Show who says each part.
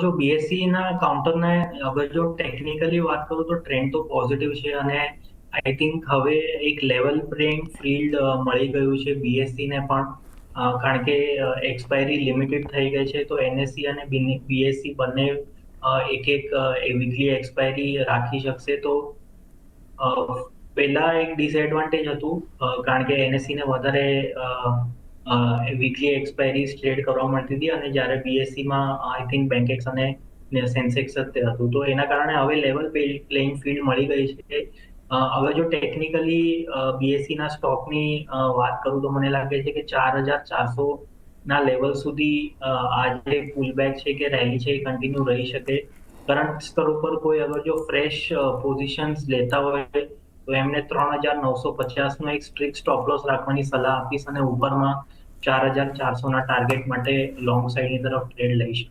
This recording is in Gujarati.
Speaker 1: જો બીએસસી ના કાઉન્ટરને અગર જો ટેકનિકલી વાત કરું તો ટ્રેન્ડ તો પોઝિટિવ છે અને આઈ થિંક હવે એક લેવલ પ્લેઇંગ ફિલ્ડ મળી ગયું છે બીએસસી ને પણ કારણ કે એક્સપાયરી લિમિટેડ થઈ ગઈ છે તો એનએસસી અને બીએસસી બંને એક એક વીકલી એક્સપાયરી રાખી શકશે તો અ, પહેલા એક ડિસએડવાન્ટેજ હતું કારણ કે એનએસસી ને વધારે વીકલી એક્સપાયરી ટ્રેડ કરવા મળતી હતી અને જ્યારે બીએસસી માં આઈ થિંક બેન્કેક્સ અને સેન્સેક્સ જ તે હતું તો એના કારણે હવે લેવલ પ્લેઇંગ ફિલ્ડ મળી ગઈ છે હવે જો ટેકનિકલી બીએસસી ના સ્ટોકની વાત કરું તો મને લાગે છે કે 4,400 ના લેવલ સુધી આ જે પુલબેક છે કે રેલી છે એ કન્ટિન્યુ રહી શકે કરંટ સ્તર ઉપર કોઈ અગર જો ફ્રેશ પોઝિશન્સ લેતા હોય તો એમને 3,950 નો એક સ્ટ્રિક્ટ સ્ટોપ લોસ રાખવાની સલાહ આપીશ અને ઉપરમાં 4,400 ના ટાર્ગેટ માટે લોંગ સાઈડની તરફ ટ્રેડ લઈશ.